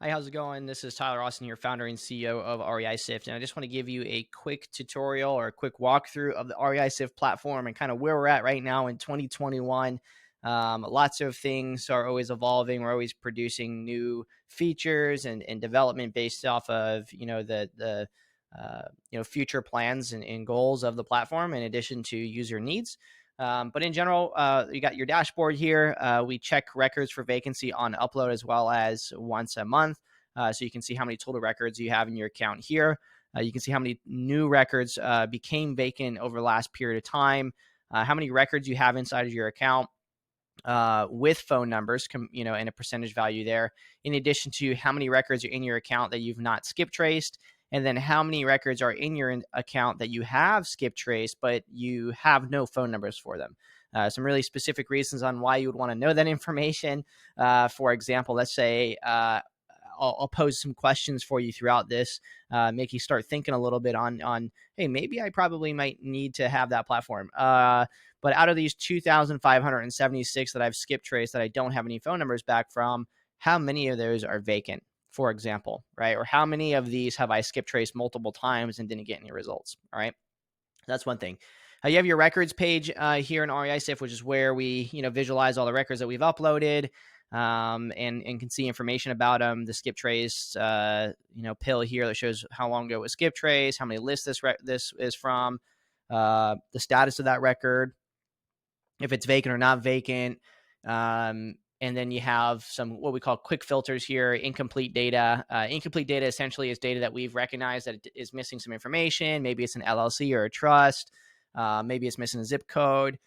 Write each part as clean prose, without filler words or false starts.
Hi, how's it going? This is Tyler Austin here, founder and CEO of REISift, and I just want to give you a quick tutorial or a quick walkthrough of the REISift platform and kind of where we're at right now in 2021. Lots of things are always evolving. We're always producing new features and development based off of the future plans and goals of the platform, in addition to user needs. But in general, you got your dashboard here. We check records for vacancy on upload as well as once a month. So you can see how many total records you have in your account here. You can see how many new records became vacant over the last period of time, how many records you have inside of your account with phone numbers, and a percentage value there, in addition to how many records are in your account that you've not skip traced, and then how many records are in your account that you have skip traced, but you have no phone numbers for them. Some really specific reasons on why you would want to know that information. For example, let's say I'll pose some questions for you throughout this, make you start thinking a little bit on, hey, maybe I probably might need to have that platform. But out of these 2,576 that I've skip traced that I don't have any phone numbers back from, how many of those are vacant, for example, right? Or how many of these have I skip traced multiple times and didn't get any results? All right. That's one thing. You have your records page here in REISift, which is where we, visualize all the records that we've uploaded, and can see information about them. The skip trace, pill here that shows how long ago it was skip trace, how many lists this is from, the status of that record, if it's vacant or not vacant. And then you have some what we call quick filters here, incomplete data. Incomplete data essentially is data that we've recognized that it is missing some information. Maybe it's an LLC or a trust. Maybe it's missing a zip code.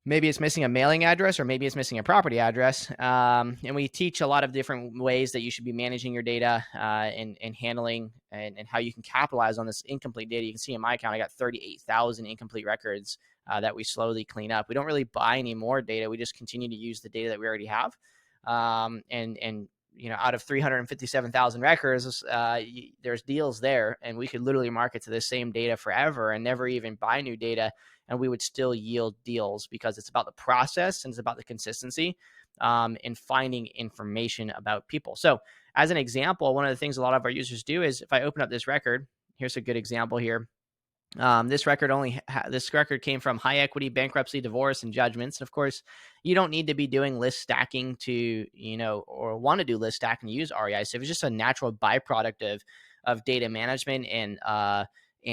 Maybe it's missing a mailing address, or maybe it's missing a property address. And we teach a lot of different ways that you should be managing your data and handling and how you can capitalize on this incomplete data. You can see in my account, I got 38,000 incomplete records that we slowly clean up. We don't really buy any more data. We just continue to use the data that we already have. And out of 357,000 records, there's deals there, and we could literally market to the same data forever and never even buy new data, and we would still yield deals, because it's about the process and it's about the consistency in finding information about people. So as an example, one of the things a lot of our users do is, if I open up this record, here's a good example here. This record came from high equity, bankruptcy, divorce, and judgments. And of course, you don't need to be doing list stacking to, or want to do list stacking to use REISift. It's just a natural byproduct of data management and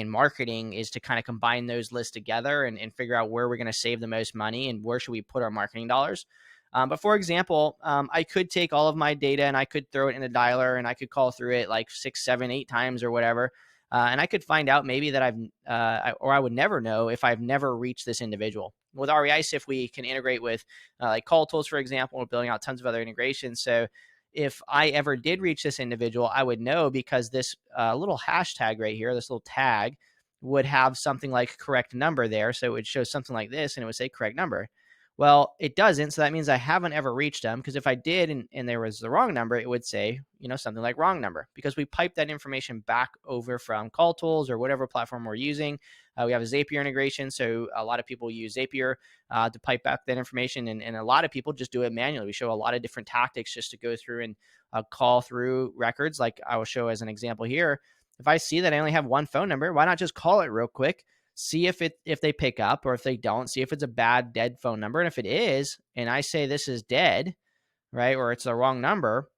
marketing, is to kind of combine those lists together and figure out where we're going to save the most money and where should we put our marketing dollars. But for example, I could take all of my data and I could throw it in a dialer and I could call through it like 6, 7, 8 times or whatever. And I could find out maybe that I would never know if I've never reached this individual. With REISift, we can integrate with like Calltools, for example. We're building out tons of other integrations. So if I ever did reach this individual, I would know, because this little hashtag right here, this little tag, would have something like correct number there. So it would show something like this and it would say correct number. Well, it doesn't. So that means I haven't ever reached them, because if I did and there was the wrong number, it would say, something like wrong number, because we pipe that information back over from Calltools or whatever platform we're using. We have a Zapier integration. So a lot of people use Zapier to pipe back that information. And a lot of people just do it manually. We show a lot of different tactics just to go through and call through records. Like I will show as an example here. If I see that I only have one phone number, why not just call it real quick? See if they pick up, or if they don't, see if it's a bad, dead phone number. And if it is, and I say this is dead, right, or it's the wrong number,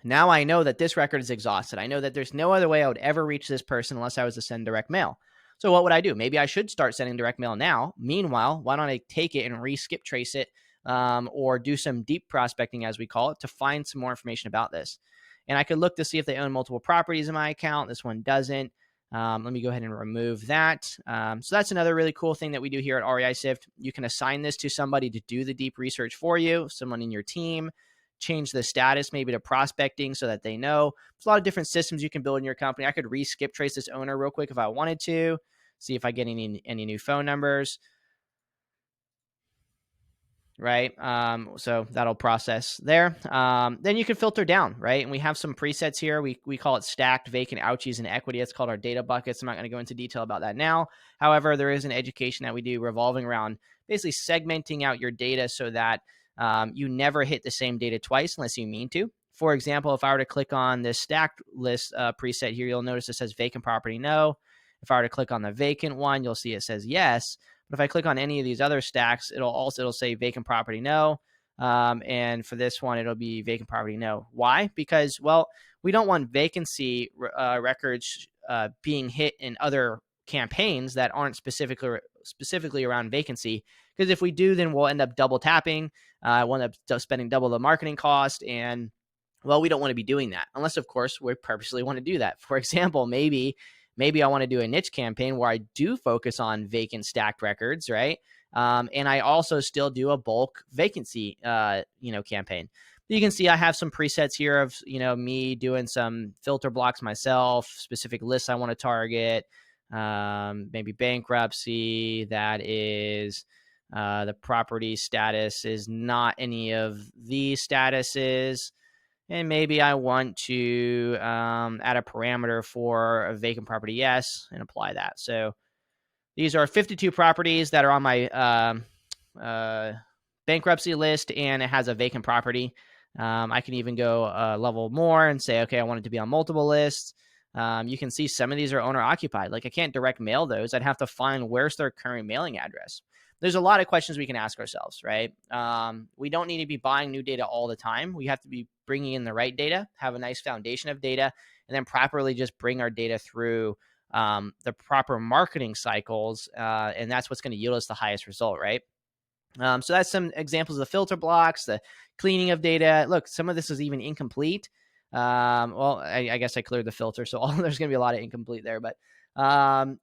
now I know that this record is exhausted. I know that there's no other way I would ever reach this person unless I was to send direct mail. So what would I do? Maybe I should start sending direct mail now. Meanwhile, why don't I take it and skip trace it, or do some deep prospecting, as we call it, to find some more information about this. And I could look to see if they own multiple properties in my account. This one doesn't. Let me go ahead and remove that. So that's another really cool thing that we do here at REISift. You can assign this to somebody to do the deep research for you, someone in your team. Change the status maybe to prospecting so that they know. There's a lot of different systems you can build in your company. I could skip trace this owner real quick if I wanted to, see if I get any new phone numbers. Right. So that'll process there. Then you can filter down, right? And we have some presets here. We call it stacked, vacant, ouchies, and equity. It's called our data buckets. I'm not going to go into detail about that now. However, there is an education that we do revolving around basically segmenting out your data so that you never hit the same data twice unless you mean to. For example, if I were to click on this stacked list preset here, you'll notice it says vacant property, no. If I were to click on the vacant one, you'll see it says yes. But if I click on any of these other stacks, it'll say vacant property, no. And for this one, it'll be vacant property, no. Why? Because, well, we don't want vacancy records being hit in other campaigns that aren't specifically around vacancy. Because if we do, then we'll end up double tapping. We'll end up spending double the marketing cost, and well, we don't want to be doing that unless, of course, we purposely want to do that. For example, maybe I want to do a niche campaign where I do focus on vacant stacked records, right? And I also still do a bulk vacancy, campaign. You can see I have some presets here of, me doing some filter blocks myself, specific lists I want to target, maybe bankruptcy. That is the property status is not any of these statuses. And maybe I want to add a parameter for a vacant property, yes, and apply that. So these are 52 properties that are on my bankruptcy list, and it has a vacant property. I can even go a level more and say, okay, I want it to be on multiple lists. You can see some of these are owner occupied. Like I can't direct mail those. I'd have to find where's their current mailing address. There's a lot of questions we can ask ourselves, right? We don't need to be buying new data all the time. We have to be bringing in the right data, have a nice foundation of data, and then properly just bring our data through the proper marketing cycles. And that's what's going to yield us the highest result, right? So that's some examples of the filter blocks, the cleaning of data. Look, some of this is even incomplete. Well, I guess I cleared the filter, so there's going to be a lot of incomplete there. But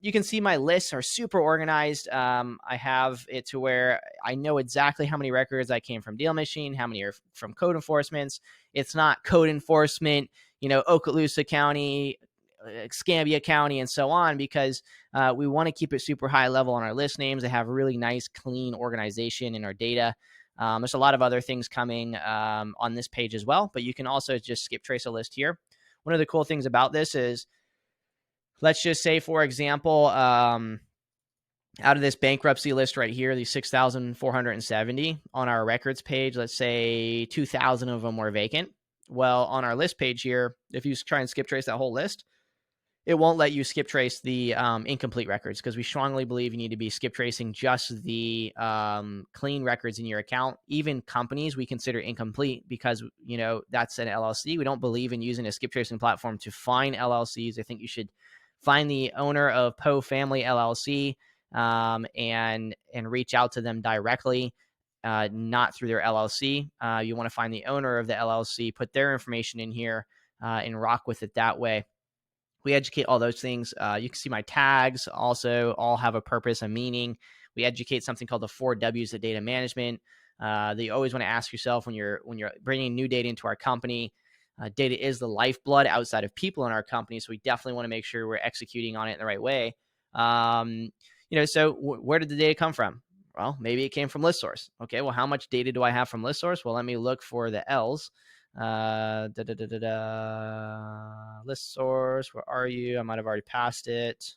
you can see my lists are super organized. I have it to where I know exactly how many records I came from Deal Machine, how many are from code enforcements. It's not code enforcement, Okaloosa County, Escambia County, and so on, because we want to keep it super high level on our list names. They have really nice, clean organization in our data. There's a lot of other things coming on this page as well, but you can also just skip trace a list here. One of the cool things about this is, let's just say, for example, out of this bankruptcy list right here, these 6,470 on our records page, let's say 2,000 of them were vacant. Well, on our list page here, if you try and skip trace that whole list, it won't let you skip trace the incomplete records, because we strongly believe you need to be skip tracing just the clean records in your account. Even companies we consider incomplete because, that's an LLC. We don't believe in using a skip tracing platform to find LLCs. I think you should find the owner of Poe Family LLC and reach out to them directly, not through their LLC. You want to find the owner of the LLC, put their information in here, and rock with it that way. We educate all those things. You can see my tags also all have a purpose, a meaning. We educate something called the 4 W's of data management. That you always want to ask yourself when you're bringing new data into our company. Data is the lifeblood outside of people in our company, so we definitely want to make sure we're executing on it in the right way. So where did the data come from? Well, maybe it came from Listsouce. Okay, well, how much data do I have from Listsouce? Well, let me look for the L's. Listsouce, where are you? I might have already passed it.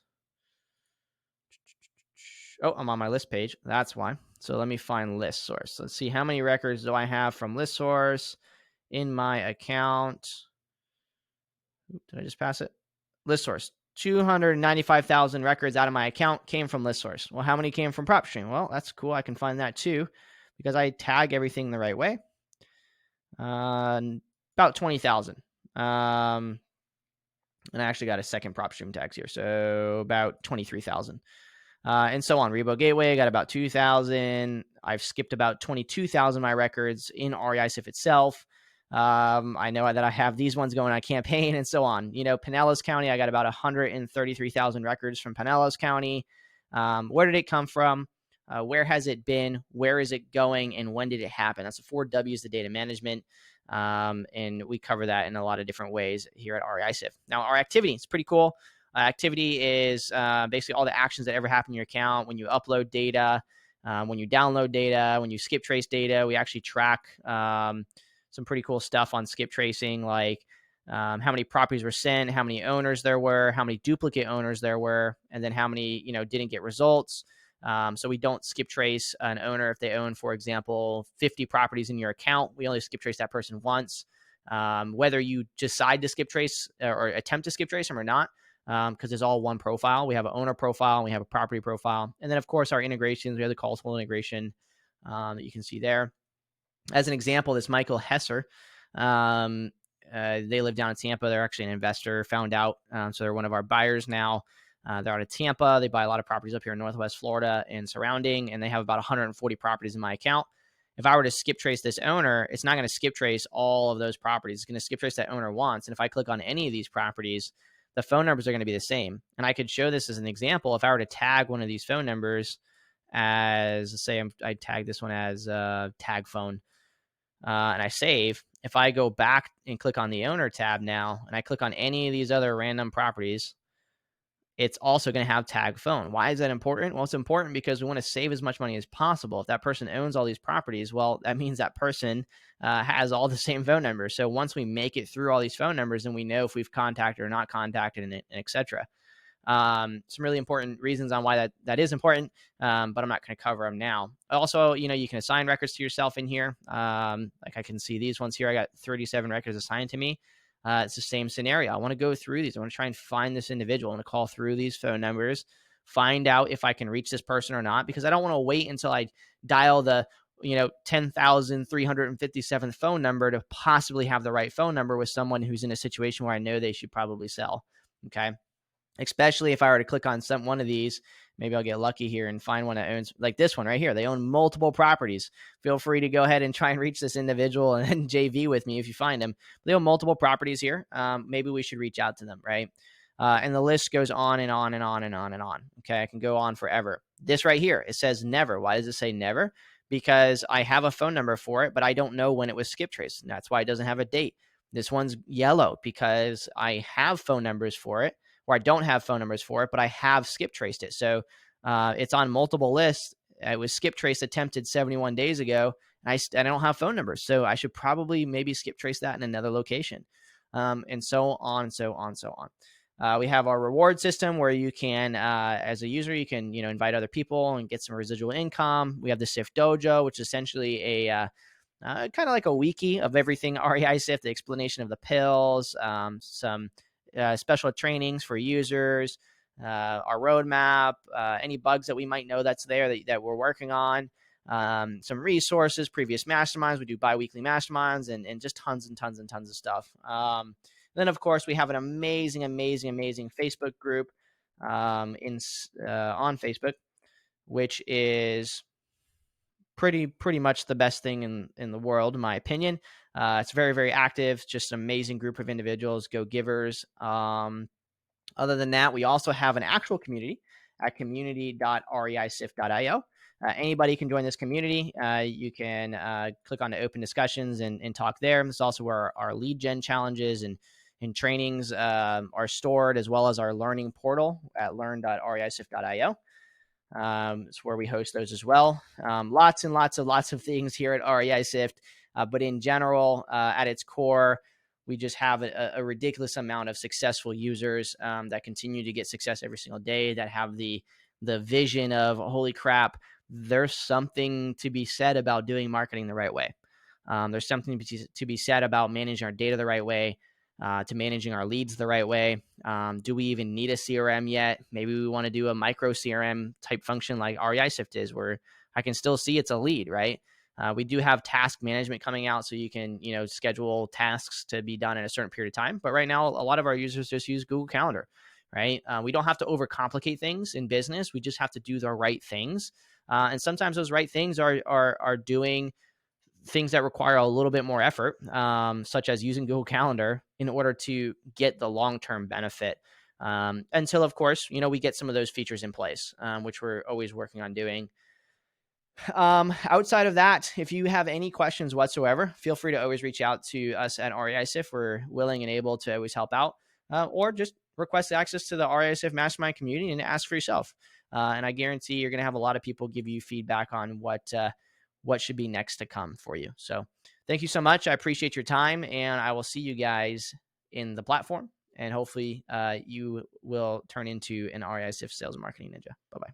Oh, I'm on my list page. That's why. So let me find Listsouce. Let's see, how many records do I have from Listsouce in my account? Did I just pass it? Listsouce. 295,000 records out of my account came from Listsouce. Well, how many came from Propstream? Well, that's cool. I can find that too, because I tag everything the right way. About 20,000. And I actually got a second Propstream tags here, so about 23,000. And so on. Rebo Gateway, I got about 2,000. I've skipped about 22,000 of my records in REISift itself. I know that I have these ones going on campaign and so on. Pinellas County, I got about 133,000 records from Pinellas County. Where did it come from? Where has it been? Where is it going? And when did it happen? That's the 4 W's, the data management. And we cover that in a lot of different ways here at REISift. Now, our activity is pretty cool. Activity is basically all the actions that ever happen in your account when you upload data, when you download data, when you skip trace data. We actually track some pretty cool stuff on skip tracing, like how many properties were sent, how many owners there were, how many duplicate owners there were, and then how many didn't get results. So we don't skip trace an owner if they own, for example, 50 properties in your account. We only skip trace that person once. whether you decide to skip trace or attempt to skip trace them or not, because it's all one profile. We have an owner profile, and we have a property profile. And then, of course, our integrations, we have the Calltools integration that you can see there. As an example, this Michael Hesser, they live down in Tampa. They're actually an investor, found out. So they're one of our buyers now. They're out of Tampa. They buy a lot of properties up here in Northwest Florida and surrounding, and they have about 140 properties in my account. If I were to skip trace this owner, it's not going to skip trace all of those properties. It's going to skip trace that owner once. And if I click on any of these properties, the phone numbers are going to be the same. And I could show this as an example. If I were to tag one of these phone numbers as, say, I tag this one as tag phone, and I save. If I go back and click on the owner tab now, and I click on any of these other random properties, it's also going to have tag phone. Why is that important? Well, it's important because we want to save as much money as possible. If that person owns all these properties, well, that means that person has all the same phone numbers. So once we make it through all these phone numbers, then we know if we've contacted or not contacted, and et cetera. Some really important reasons on why that is important, but I'm not going to cover them now. Also, you can assign records to yourself in here. Like I can see these ones here. I got 37 records assigned to me. It's the same scenario. I want to go through these. I want to try and find this individual. I want to call through these phone numbers, find out if I can reach this person or not, because I don't want to wait until I dial the 10,357th phone number to possibly have the right phone number with someone who's in a situation where I know they should probably sell. Okay. Especially if I were to click on one of these, maybe I'll get lucky here and find one that owns, like this one right here. They own multiple properties. Feel free to go ahead and try and reach this individual and JV with me if you find them. They own multiple properties here. Maybe we should reach out to them, right? And the list goes on and on and on and on and on. Okay, I can go on forever. This right here, it says never. Why does it say never? Because I have a phone number for it, but I don't know when it was skip traced. And that's why it doesn't have a date. This one's yellow because I have phone numbers for it, or I don't have phone numbers for it, but I have skip traced it. So it's on multiple lists. It was skip trace attempted 71 days ago, and I don't have phone numbers. So I should probably maybe skip trace that in another location, and so on, so on, so on. We have our reward system where you can, as a user, you can invite other people and get some residual income. We have the SIFT Dojo, which is essentially a kind of like a wiki of everything REISift, the explanation of the pills, some special trainings for users, our roadmap, any bugs that we might know that's there that we're working on, some resources, previous masterminds. We do bi-weekly masterminds and just tons and tons and tons of stuff. Then, of course, we have an amazing Facebook group on Facebook, which is pretty much the best thing in the world, in my opinion. It's very, very active, just an amazing group of individuals, go givers. Other than that, we also have an actual community at community.reisift.io. Anybody can join this community. You can click on the open discussions and talk there. This is also where our lead gen challenges and trainings are stored, as well as our learning portal at learn.reisift.io. It's where we host those as well. Lots and lots of things here at REISift, but in general, at its core, we just have a ridiculous amount of successful users that continue to get success every single day, that have the vision of, holy crap, there's something to be said about doing marketing the right way. There's something to be said about managing our data the right way, to managing our leads the right way. Do we even need a CRM yet? Maybe we want to do a micro CRM type function like REISift is, where I can still see it's a lead, right? We do have task management coming out, so you can schedule tasks to be done in a certain period of time. But right now, a lot of our users just use Google Calendar, right? We don't have to overcomplicate things in business. We just have to do the right things. And sometimes those right things are doing things that require a little bit more effort, such as using Google Calendar in order to get the long-term benefit. Until, of course, we get some of those features in place, which we're always working on doing. Outside of that, if you have any questions whatsoever, feel free to always reach out to us at REISift. We're willing and able to always help out, or just request access to the REISift Mastermind community and ask for yourself. And I guarantee you're going to have a lot of people give you feedback on what should be next to come for you. So thank you so much. I appreciate your time, and I will see you guys in the platform, and hopefully you will turn into an REISift sales and marketing ninja. Bye-bye.